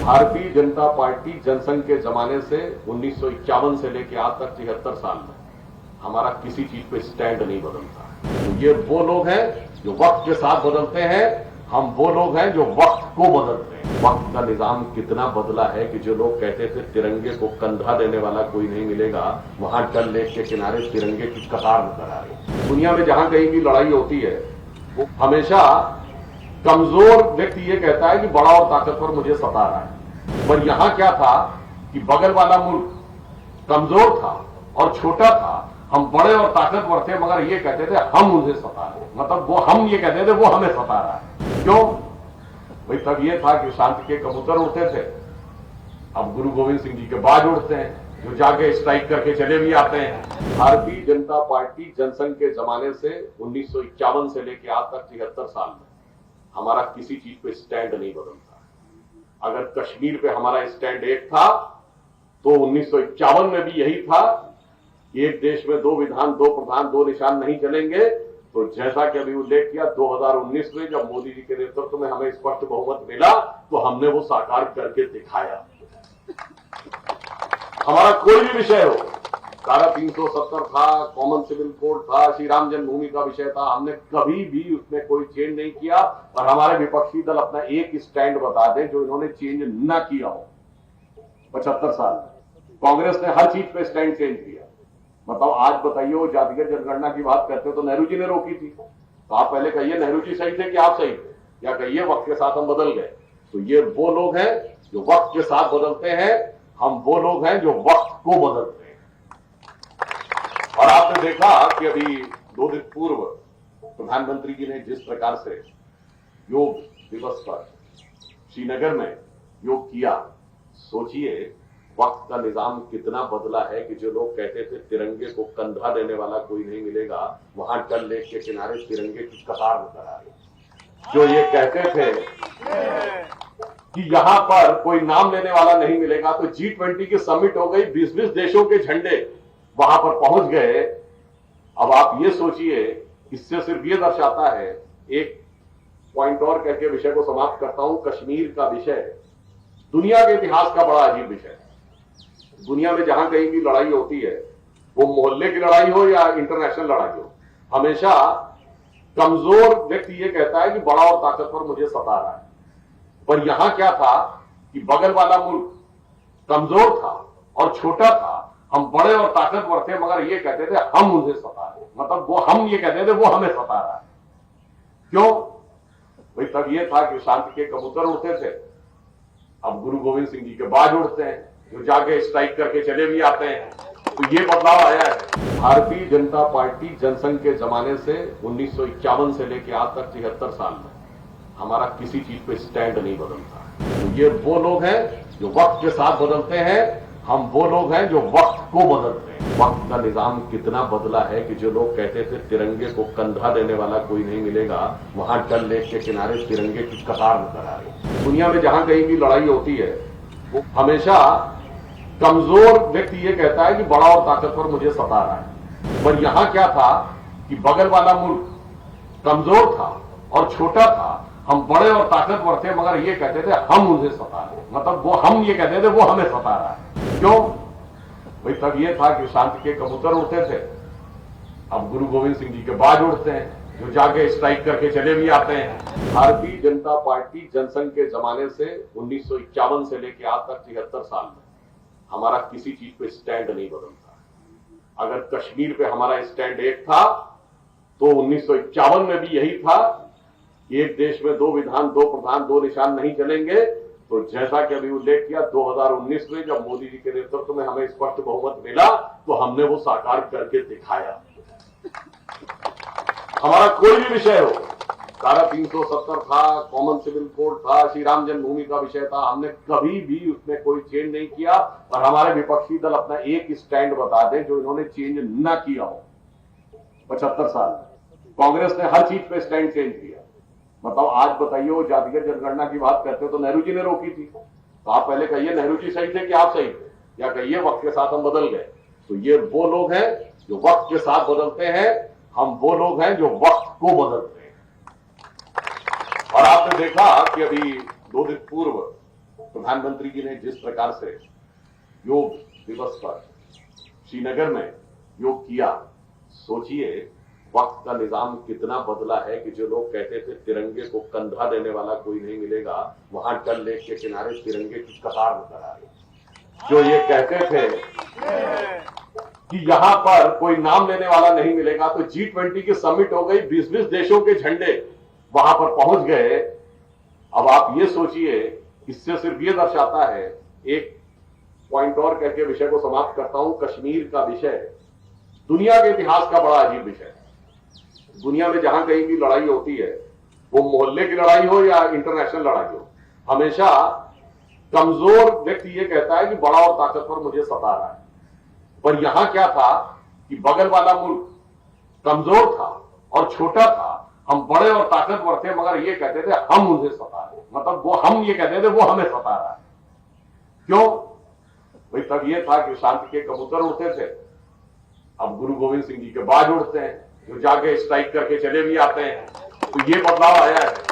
Bharatiya Janata party Jansangh के जमाने से 1951 से लेकर आज तक 73 साल में हमारा किसी चीज पे स्टैंड नहीं बदलता। तो ये वो लोग हैं जो वक्त के साथ बदलते हैं, हम वो लोग हैं जो वक्त को बदलते हैं। वक्त का निजाम कितना बदला है कि जो लोग कहते थे तिरंगे को कंधा देने वाला कोई नहीं मिलेगा, वहां डल लेक के किनारे तिरंगे की कतार नजर आ रही। दुनिया में जहां कहीं भी लड़ाई होती है वो हमेशा कमजोर व्यक्ति ये कहता है कि बड़ा और ताकतवर मुझे सता रहा है। पर यहां क्या था कि बगल वाला मुल्क कमजोर था और छोटा था, हम बड़े और ताकतवर थे, मगर ये कहते थे हम उन्हें सता रहे हैं। मतलब वो हम ये कहते थे वो हमें सता रहा है। क्यों भाई? तब ये था कि शांति के कबूतर उड़ते थे, अब गुरु गोविंद सिंह जी के बाज उड़ते हैं जो जाके स्ट्राइक करके चले भी आते हैं। भारतीय जनता पार्टी जनसंघ के जमाने से 1951 से लेकर आज तक 73 साल में हमारा किसी चीज पे स्टैंड नहीं बदलता। अगर कश्मीर पे हमारा स्टैंड एक था तो 1951 में भी यही था। एक देश में दो विधान, दो प्रधान, दो निशान नहीं चलेंगे। तो जैसा कि अभी उल्लेख किया, 2019 में जब मोदी जी के नेतृत्व में हमें स्पष्ट बहुमत मिला तो हमने वो साकार करके दिखाया। हमारा कोई भी विषय हो, धारा 370 था, कॉमन सिविल कोड था, श्री राम जन्मभूमि का विषय था, हमने कभी भी उसमें कोई चेंज नहीं किया। और हमारे विपक्षी दल अपना एक स्टैंड बता दें जो इन्होंने चेंज न किया हो 75 साल में। कांग्रेस ने हर चीज पे स्टैंड चेंज किया। मतलब आज बताइए, वो जातिगत जनगणना की बात करते हो तो नेहरू जी ने रोकी थी। तो आप पहले कहिए नेहरू जी सही थे कि आप सही थे, या कहिए वक्त के साथ हम बदल गए। तो ये वो लोग हैं जो वक्त के साथ बदलते हैं, हम वो लोग हैं जो वक्त को बदलते हैं। और आपने देखा कि अभी 2 दिन पूर्व प्रधानमंत्री जी ने जिस प्रकार से योग दिवस पर श्रीनगर में योग किया, सोचिए वक्त का निजाम कितना बदला है कि जो लोग कहते थे तिरंगे को कंधा देने वाला कोई नहीं मिलेगा, वहां डल लेक के किनारे तिरंगे की कतार नजर आ रही। जो ये कहते थे कि यहां पर कोई नाम लेने वाला नहीं मिलेगा, तो G20 की समिट हो गई, 20-20 देशों के झंडे वहां पर पहुंच गए। अब आप ये सोचिए, इससे सिर्फ ये दर्शाता है, एक पॉइंट और कह के विषय को समाप्त करता हूं। कश्मीर का विषय दुनिया के इतिहास का बड़ा अजीब विषय है। दुनिया में जहां कहीं भी लड़ाई होती है, वो मोहल्ले की लड़ाई हो या इंटरनेशनल लड़ाई हो, हमेशा कमजोर व्यक्ति ये कहता है कि बड़ा और ताकतवर मुझे सता रहा है। पर यहां क्या था कि बगल वाला मुल्क कमजोर था और छोटा था, हम बड़े और ताकतवर थे, मगर ये कहते थे हम उन्हें सता रहे हैं। मतलब वो हम ये कहते थे वो हमें सता रहा है। क्यों भाई? तब ये था कि शांति के कबूतर उड़ते थे, अब गुरु गोविंद सिंह जी के बाज उड़ते हैं जो जाके स्ट्राइक करके चले भी आते हैं। तो ये बदलाव आया है। भारतीय जनता पार्टी जनसंघ के जमाने से 1951 से लेकर आज तक 73 साल में हमारा किसी चीज पे स्टैंड नहीं बदलता। तो ये वो लोग हैं जो वक्त के साथ बदलते हैं, हम वो लोग हैं जो वक्त को बदलते हैं। वक्त का निजाम कितना बदला है कि जो लोग कहते थे तिरंगे को कंधा देने वाला कोई नहीं मिलेगा, वहां डल लेक के किनारे तिरंगे की कतार नजर आ रही। दुनिया में जहां कहीं भी लड़ाई होती है वो हमेशा कमजोर व्यक्ति ये कहता है कि बड़ा और ताकतवर मुझे सता रहा है। पर यहां क्या था कि बगल वाला मुल्क कमजोर था और छोटा था, हम बड़े और ताकतवर थे, मगर ये कहते थे हम उन्हें सता रहे हैं। मतलब वो हम ये कहते थे वो हमें सता रहा है। क्यों भाई? तब ये था कि शांति के कबूतर उड़ते थे, अब गुरु गोविंद सिंह जी के बाज उड़ते हैं जो जाके स्ट्राइक करके चले भी आते हैं। भारतीय जनता पार्टी जनसंघ के जमाने से 1951 से लेकर आज तक 73 साल में हमारा किसी चीज पे स्टैंड नहीं बदलता। अगर कश्मीर पे हमारा स्टैंड एक था तो 1951 में भी यही था। एक देश में दो विधान, दो प्रधान, दो निशान नहीं चलेंगे। तो जैसा कि अभी उल्लेख किया, 2019 में जब मोदी जी के नेतृत्व में हमें स्पष्ट बहुमत मिला तो हमने वो साकार करके दिखाया। हमारा कोई भी विषय हो, धारा 370 था, कॉमन सिविल कोड था, श्री राम जन्मभूमि का विषय था, हमने कभी भी उसमें कोई चेंज नहीं किया। और हमारे विपक्षी दल अपना एक स्टैंड बता दें जो इन्होंने चेंज न किया हो 75 साल में। कांग्रेस ने हर चीज पे स्टैंड चेंज किया। मतलब आज बताइए, वो जातिगत जनगणना की बात करते हो तो नेहरू जी ने रोकी थी। तो आप पहले कहिए नेहरू जी सही थे कि आप सही थे, या कहिए वक्त के साथ हम बदल गए। तो ये वो लोग हैं जो वक्त के साथ बदलते हैं, हम वो लोग हैं जो वक्त को बदलते हैं। और आपने देखा कि अभी 2 दिन पूर्व प्रधानमंत्री जी ने जिस प्रकार से योग दिवस पर श्रीनगर में योग किया, सोचिए वक्त का निजाम कितना बदला है कि जो लोग कहते थे तिरंगे को कंधा देने वाला कोई नहीं मिलेगा, वहां डल लेक के किनारे तिरंगे की कतार नजर आ रही। जो ये कहते थे कि यहां पर कोई नाम लेने वाला नहीं मिलेगा, तो G20 की समिट हो गई, 20-20 देशों के झंडे वहां पर पहुंच गए। अब आप ये सोचिए, इससे सिर्फ ये दर्शाता है, एक पॉइंट और कह के विषय को समाप्त करता हूं। कश्मीर का विषय दुनिया के इतिहास का बड़ा अजीब विषय है। दुनिया में जहां कहीं भी लड़ाई होती है, वो मोहल्ले की लड़ाई हो या इंटरनेशनल लड़ाई हो, हमेशा कमजोर व्यक्ति ये कहता है कि बड़ा और ताकतवर मुझे सता रहा है। पर यहां क्या था कि बगल वाला मुल्क कमजोर था और छोटा था, हम बड़े और ताकतवर थे, मगर ये कहते थे हम उन्हें सता रहे, मतलब वो हम ये कहते थे वो हमें सता रहा है। क्यों भाई? तब ये था कि शांति के कबूतर उड़ते थे, अब गुरु गोविंद सिंह जी के बाज उड़ते हैं, जो जाके स्ट्राइक करके चले भी आते हैं। तो ये बदलाव आया है।